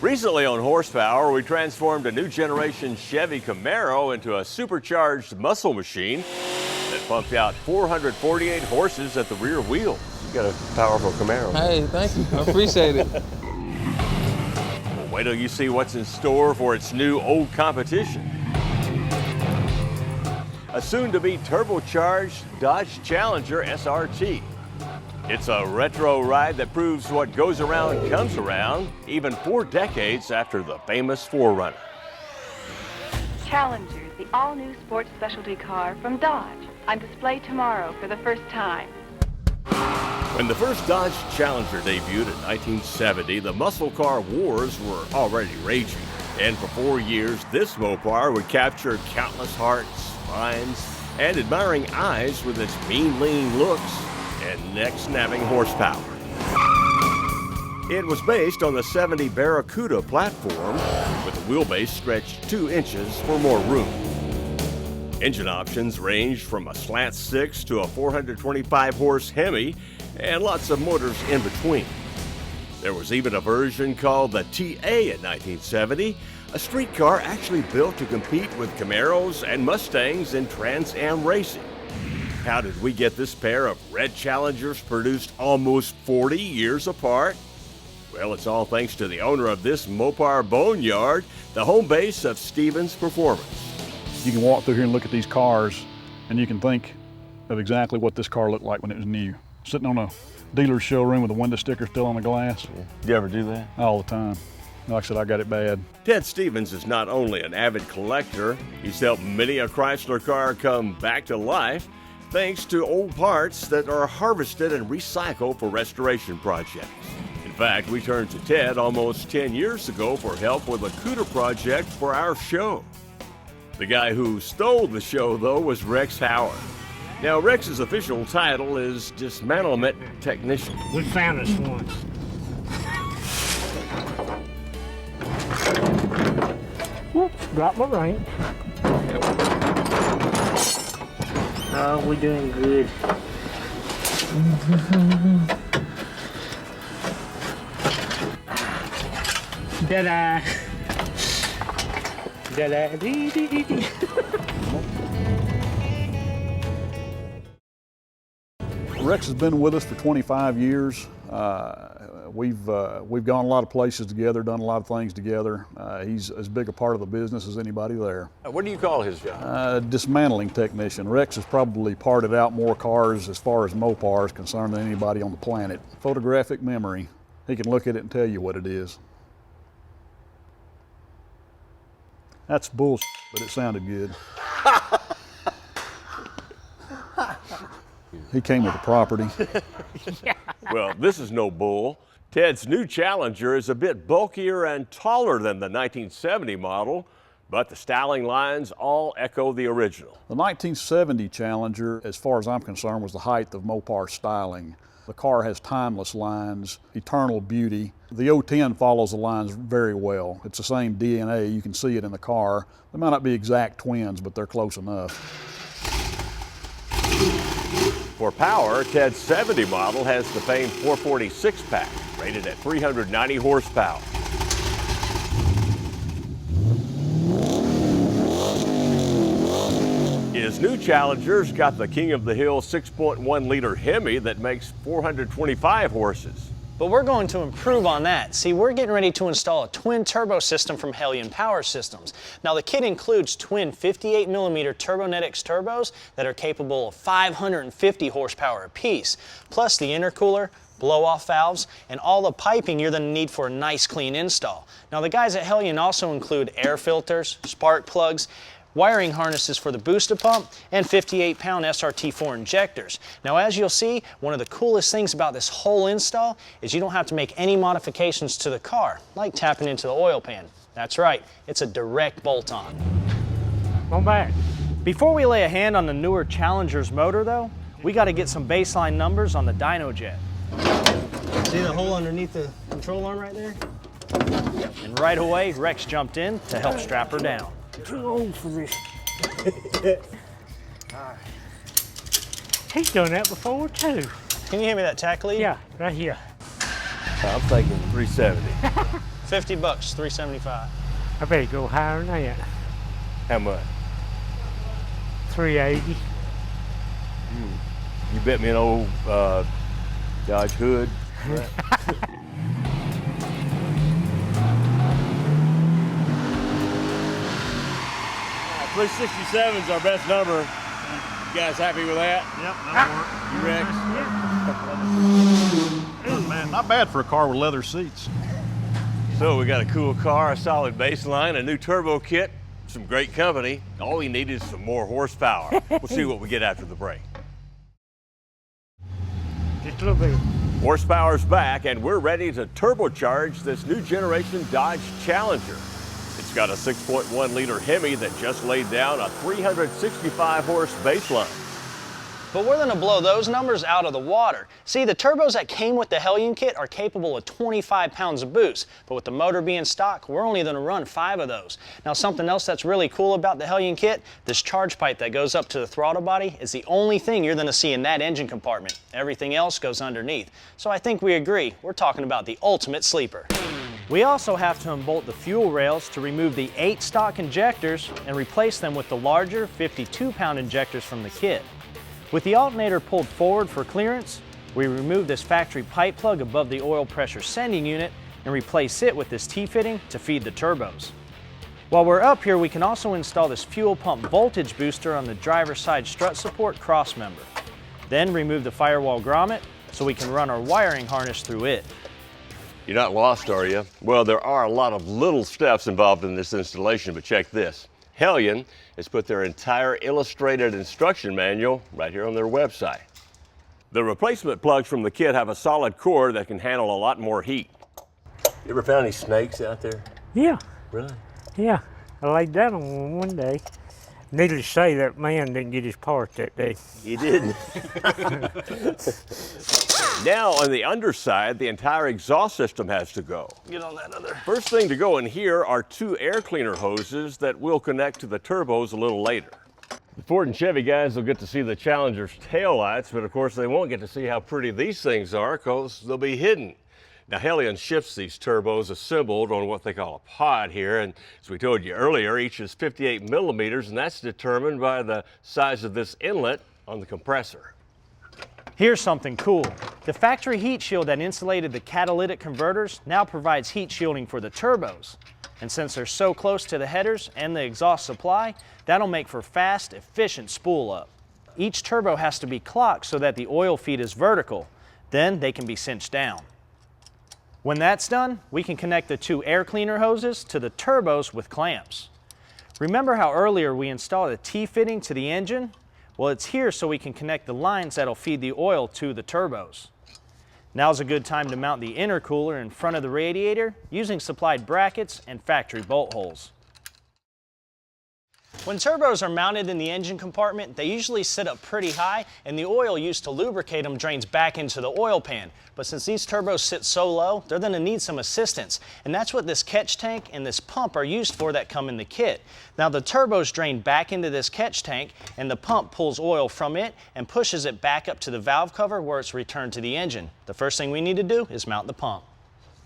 Recently on Horsepower, we transformed a new generation Chevy Camaro into a supercharged muscle machine that pumped out 448 horses at the rear wheel. You got a powerful Camaro. Hey, thank you. I appreciate it. Well, wait till you see what's in store for its new old competition. A soon-to-be turbocharged Dodge Challenger SRT. It's a retro ride that proves what goes around comes around, even 4 decades after the famous 4Runner. Challenger, the all-new sports specialty car from Dodge, on display tomorrow for the first time. When the first Dodge Challenger debuted in 1970, the muscle car wars were already raging. And for 4 years, this Mopar would capture countless hearts, minds, and admiring eyes with its mean, lean looks and neck-snapping horsepower. It was based on the 70 Barracuda platform with the wheelbase stretched 2 inches for more room. Engine options ranged from a slant 6 to a 425-horse Hemi and lots of motors in between. There was even a version called the TA in 1970, a street car actually built to compete with Camaros and Mustangs in Trans Am racing. How did we get this pair of red Challengers produced almost 40 years apart? Well, it's all thanks to the owner of this Mopar boneyard, the home base of Stevens Performance. You can walk through here and look at these cars, and you can think of exactly what this car looked like when it was new. Sitting on a dealer's showroom with a window sticker still on the glass. You ever do that? All the time. Like I said, I got it bad. Ted Stevens is not only an avid collector, he's helped many a Chrysler car come back to life thanks to old parts that are harvested and recycled for restoration projects. In fact, we turned to Ted almost 10 years ago for help with a cooter project for our show. The guy who stole the show, though, was Rex Howard. Now, Rex's official title is Dismantlement Technician. We found this once. Whoops, dropped my ring. Oh, we're doing good. Da-da. Da-da. Dee-dee-dee-dee. Rex has been with us for 25 years. We've gone a lot of places together, done a lot of things together. He's as big a part of the business as anybody there. What do you call his job? Dismantling technician. Rex has probably parted out more cars as far as Mopar is concerned than anybody on the planet. Photographic memory. He can look at it and tell you what it is. That's bullshit, but it sounded good. He came with the property. Yeah. Well, this is no bull. Ted's new Challenger is a bit bulkier and taller than the 1970 model, but the styling lines all echo the original. The 1970 Challenger, as far as I'm concerned, was the height of Mopar styling. The car has timeless lines, eternal beauty. The 010 follows the lines very well. It's the same DNA, you can see it in the car. They might not be exact twins, but they're close enough. For power, Ted's 70 model has the famed 446 pack, rated at 390 horsepower. His new Challenger's got the King of the Hill 6.1 liter Hemi that makes 425 horses. But we're going to improve on that. See, we're getting ready to install a twin turbo system from Hellion Power Systems. Now, the kit includes twin 58mm Turbonetics turbos that are capable of 550 horsepower apiece, plus the intercooler, blow-off valves, and all the piping you're going to need for a nice clean install. Now, the guys at Hellion also include air filters, spark plugs, wiring harnesses for the booster pump, and 58-pound SRT4 injectors. Now, as you'll see, one of the coolest things about this whole install is you don't have to make any modifications to the car, like tapping into the oil pan. That's right, it's a direct bolt-on. Come back. Before we lay a hand on the newer Challenger's motor, though, we got to get some baseline numbers on the dyno jet. See the hole underneath the control arm right there? And right away, Rex jumped in to help strap her down. Too old for this. He's done that before too. Can you hand me that tack lead? Yeah, right here. I'm thinking 370. $50, $375. I better go higher than that. How much? 380. You bet me an old Dodge Hood. Right. 367 is our best number. You guys happy with that? Yep, that'll work. You Rex? Man, not bad for a car with leather seats. So we got a cool car, a solid baseline, a new turbo kit, some great company. All we need is some more horsepower. We'll see what we get after the break. Just a little bit. Horsepower's back, and we're ready to turbocharge this new generation Dodge Challenger. It's got a 6.1 liter Hemi that just laid down a 365 horse baseline. But we're gonna blow those numbers out of the water. See, the turbos that came with the Hellion kit are capable of 25 pounds of boost, but with the motor being stock, we're only gonna run 5 of those. Now, something else that's really cool about the Hellion kit, this charge pipe that goes up to the throttle body is the only thing you're gonna see in that engine compartment. Everything else goes underneath. So I think we agree, we're talking about the ultimate sleeper. We also have to unbolt the fuel rails to remove the 8 stock injectors and replace them with the larger 52-pound injectors from the kit. With the alternator pulled forward for clearance, we remove this factory pipe plug above the oil pressure sending unit and replace it with this T-fitting to feed the turbos. While we're up here, we can also install this fuel pump voltage booster on the driver's side strut support cross member. Then remove the firewall grommet so we can run our wiring harness through it. You're not lost, are you? Well, there are a lot of little steps involved in this installation, but check this. Hellion has put their entire illustrated instruction manual right here on their website. The replacement plugs from the kit have a solid core that can handle a lot more heat. You ever found any snakes out there? Yeah, Really? yeah. I laid down on one day. Needless to say, that man didn't get his part that day. He didn't. Now on the underside, the entire exhaust system has to go. Get on that other. First thing to go in here are 2 air cleaner hoses that will connect to the turbos a little later. The Ford and Chevy guys will get to see the Challenger's taillights, but of course they won't get to see how pretty these things are because they'll be hidden. Now Hellion ships these turbos assembled on what they call a pod here, and as we told you earlier, each is 58 millimeters, and that's determined by the size of this inlet on the compressor. Here's something cool. The factory heat shield that insulated the catalytic converters now provides heat shielding for the turbos. And since they're so close to the headers and the exhaust supply, that'll make for fast, efficient spool up. Each turbo has to be clocked so that the oil feed is vertical. Then they can be cinched down. When that's done, we can connect the 2 air cleaner hoses to the turbos with clamps. Remember how earlier we installed a T-fitting to the engine? Well, it's here so we can connect the lines that'll feed the oil to the turbos. Now's a good time to mount the intercooler in front of the radiator using supplied brackets and factory bolt holes. When turbos are mounted in the engine compartment, they usually sit up pretty high and the oil used to lubricate them drains back into the oil pan. But since these turbos sit so low, they're going to need some assistance. And that's what this catch tank and this pump are used for that come in the kit. Now the turbos drain back into this catch tank and the pump pulls oil from it and pushes it back up to the valve cover where it's returned to the engine. The first thing we need to do is mount the pump.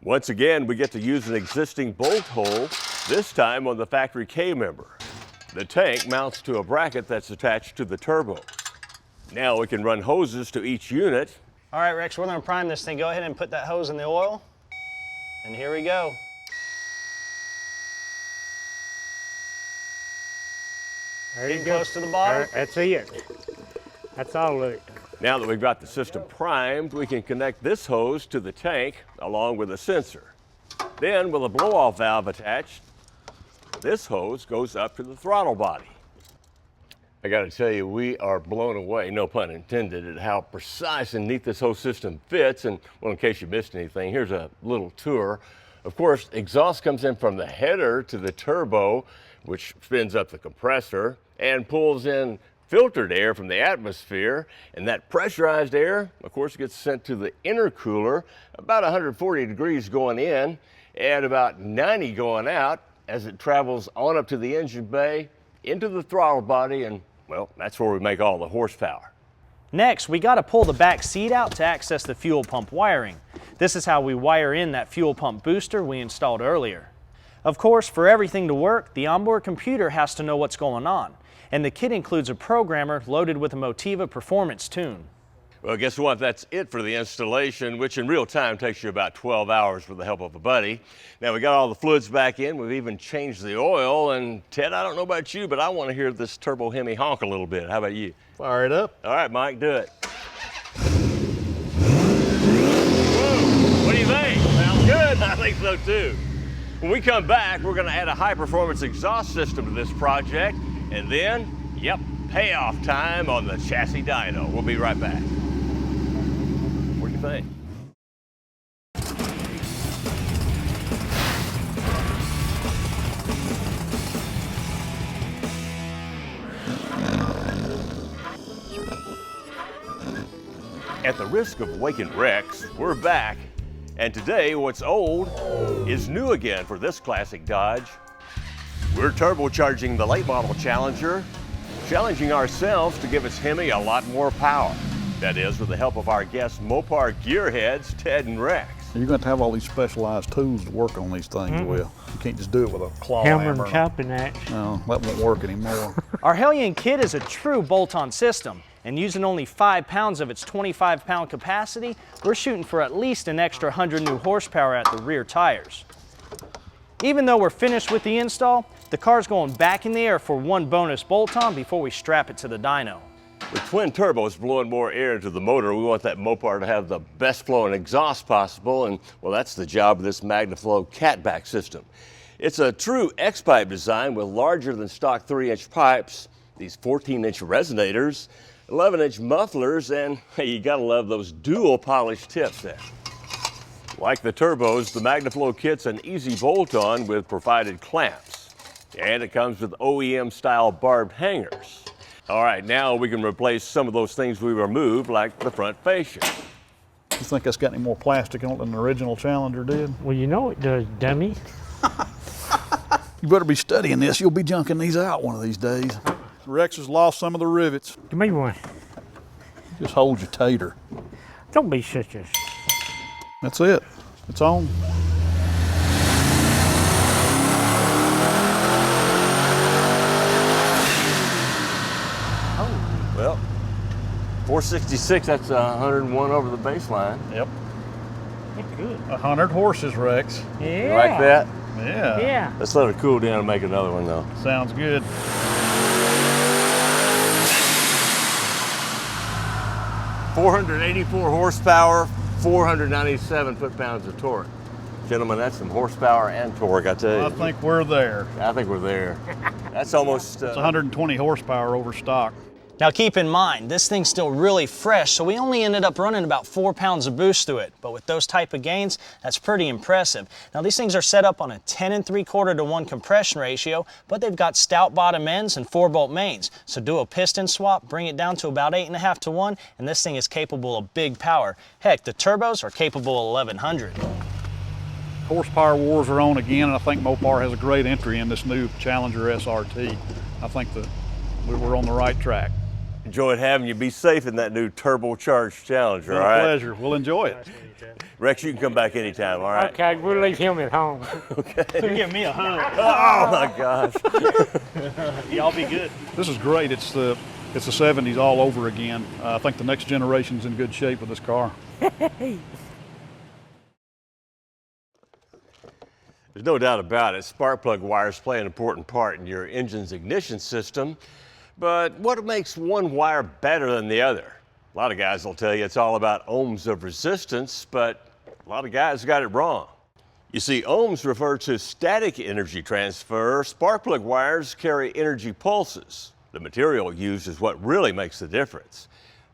Once again, we get to use an existing bolt hole, this time on the factory K member. The tank mounts to a bracket that's attached to the turbo. Now we can run hoses to each unit. All right, Rex, we're going to prime this thing. Go ahead and put that hose in the oil. And here we go. There you Getting go. close to the bottom. That's it. That's all of it. Now that we've got the system primed, we can connect this hose to the tank along with a sensor. Then with a blow-off valve attached, this hose goes up to the throttle body. I got to tell you, we are blown away, no pun intended, at how precise and neat this whole system fits. And well, in case you missed anything, here's a little tour. Of course, exhaust comes in from the header to the turbo, which spins up the compressor and pulls in filtered air from the atmosphere. And that pressurized air, of course, gets sent to the intercooler, about 140 degrees going in and about 90 going out, as it travels on up to the engine bay, into the throttle body, and well, that's where we make all the horsepower. Next, we got to pull the back seat out to access the fuel pump wiring. This is how we wire in that fuel pump booster we installed earlier. Of course, for everything to work, the onboard computer has to know what's going on, and the kit includes a programmer loaded with a Motiva performance tune. Well, guess what? That's it for the installation, which in real time takes you about 12 hours with the help of a buddy. Now, we got all the fluids back in. We've even changed the oil. And Ted, I don't know about you, but I want to hear this turbo Hemi honk a little bit. How about you? Fire it up. All right, Mike, do it. Whoa, what do you think? Sounds good. I think so, too. When we come back, we're going to add a high-performance exhaust system to this project. And then, yep, payoff time on the chassis dyno. We'll be right back. What do you think? At the risk of waking Rex, we're back. And today, what's old is new again for this classic Dodge. We're turbocharging the late model Challenger, challenging ourselves to give its Hemi a lot more power. That is, with the help of our guest Mopar gearheads, Ted and Rex. You're going to have all these specialized tools to work on these things with. You can't just do it with a claw Hammer hammer. and chopping axe. No, that won't work anymore. Our Hellion kit is a true bolt-on system, and using only 5 pounds of its 25-pound capacity, we're shooting for at least an extra 100 new horsepower at the rear tires. Even though we're finished with the install, the car's going back in the air for one bonus bolt-on before we strap it to the dyno. With twin turbos blowing more air into the motor, we want that Mopar to have the best flowing exhaust possible, and well, that's the job of this MagnaFlow catback system. It's a true X-pipe design with larger than stock 3-inch pipes, these 14-inch resonators, 11-inch mufflers, and hey, you gotta love those dual polished tips there. Like the turbos, the MagnaFlow kit's an easy bolt-on with provided clamps, and it comes with OEM-style barbed hangers. All right, now we can replace some of those things we removed, like the front fascia. You think that's got any more plastic on it than the original Challenger did? Well, you know it does, dummy. You better be studying this. You'll be junking these out one of these days. Rex has lost some of the rivets. Give me one. Just hold your tater. Don't be such a... That's it. It's on. Well, 466, that's 101 over the baseline. Yep. That's good. 100 horses, Rex. Yeah. You like that? Yeah. Yeah. Let's let it cool down and make another one, though. Sounds good. 484 horsepower, 497 foot-pounds of torque. Gentlemen, that's some horsepower and torque, I tell you. I think we're there. I think we're there. That's almost... It's 120 horsepower over stock. Now keep in mind, this thing's still really fresh, so we only ended up running about 4 pounds of boost through it. But with those type of gains, that's pretty impressive. Now these things are set up on a 10 3/4 to 1 compression ratio, but they've got stout bottom ends and 4-bolt mains. So do a piston swap, bring it down to about 8.5 to 1, and this thing is capable of big power. Heck, the turbos are capable of 1100. Horsepower wars are on again, and I think Mopar has a great entry in this new Challenger SRT. I think that we're on the right track. Enjoyed having you. Be safe in that new turbocharged Challenger, all right? Pleasure. We'll enjoy it. Rex, you can come back anytime, all right? Okay, we'll leave him at home. Okay. Give me a hug. Oh, my gosh. Y'all be good. This is great. It's the 70s all over again. I think the next generation's in good shape with this car. There's no doubt about it. Spark plug wires play an important part in your engine's ignition system. But what makes one wire better than the other? A lot of guys will tell you it's all about ohms of resistance, but a lot of guys got it wrong. You see, ohms refer to static energy transfer. Spark plug wires carry energy pulses. The material used is what really makes the difference.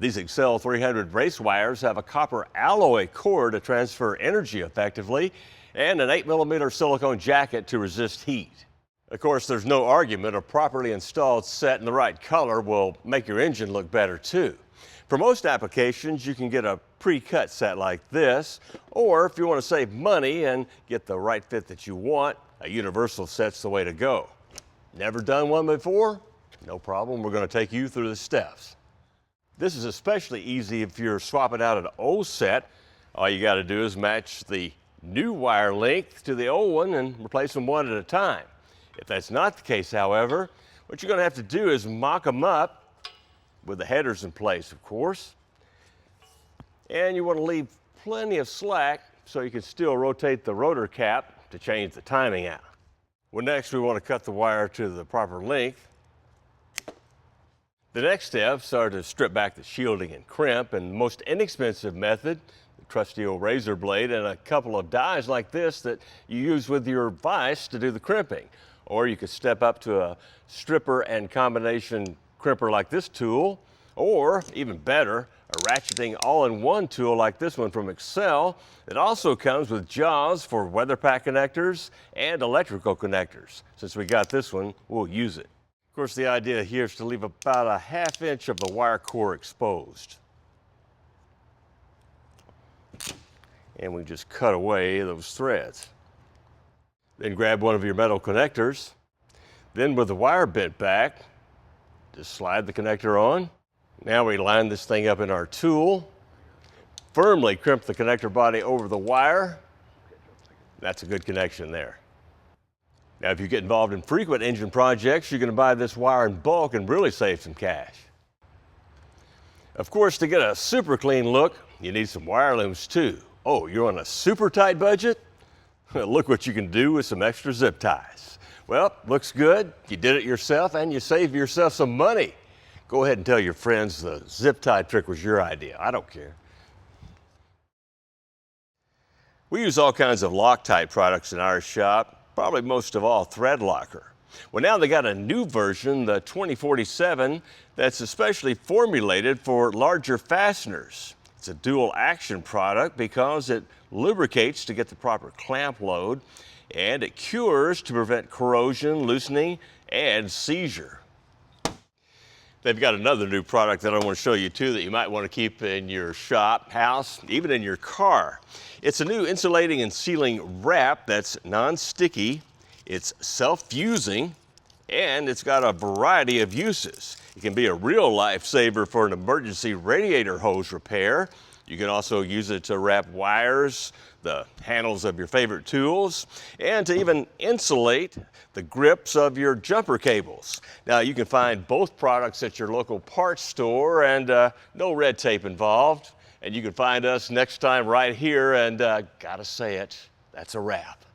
These Excel 300 race wires have a copper alloy core to transfer energy effectively, and an 8mm silicone jacket to resist heat. Of course, there's no argument a properly installed set in the right color will make your engine look better too. For most applications, you can get a pre-cut set like this, or if you want to save money and get the right fit that you want, a universal set's the way to go. Never done one before? No problem, we're going to take you through the steps. This is especially easy if you're swapping out an old set. All you got to do is match the new wire length to the old one and replace them one at a time. If that's not the case, however, what you're going to have to do is mock them up with the headers in place, of course. And you want to leave plenty of slack so you can still rotate the rotor cap to change the timing out. Well, next we want to cut the wire to the proper length. The next steps are to strip back the shielding and crimp, and the most inexpensive method, the trusty old razor blade and a couple of dies like this that you use with your vise to do the crimping. Or you could step up to a stripper and combination crimper like this tool, or even better, a ratcheting all-in-one tool like this one from Excel that also comes with jaws for weather pack connectors and electrical connectors. Since we got this one, we'll use it. Of course, the idea here is to leave about a ½ inch of the wire core exposed. And we just cut away those threads. Then grab one of your metal connectors. Then with the wire bent back, just slide the connector on. Now we line this thing up in our tool. Firmly crimp the connector body over the wire. That's a good connection there. Now, if you get involved in frequent engine projects, you're going to buy this wire in bulk and really save some cash. Of course, to get a super clean look, you need some wire looms too. Oh, you're on a super tight budget? Look what you can do with some extra zip ties. Well, looks good, you did it yourself, and you save yourself some money. Go ahead and tell your friends the zip tie trick was your idea. I don't care. We use all kinds of Loctite products in our shop, probably most of all Thread Locker. Well, now they got a new version, the 2047, that's especially formulated for larger fasteners. It's a dual action product because it lubricates to get the proper clamp load, and it cures to prevent corrosion, loosening, and seizure. They've got another new product that I want to show you too that you might want to keep in your shop, house, even in your car. It's a new insulating and sealing wrap that's non-sticky, it's self-fusing, and it's got a variety of uses. It can be a real lifesaver for an emergency radiator hose repair. You can also use it to wrap wires, the handles of your favorite tools, and to even insulate the grips of your jumper cables. Now, you can find both products at your local parts store, and no red tape involved. And you can find us next time right here, and gotta say it, that's a wrap.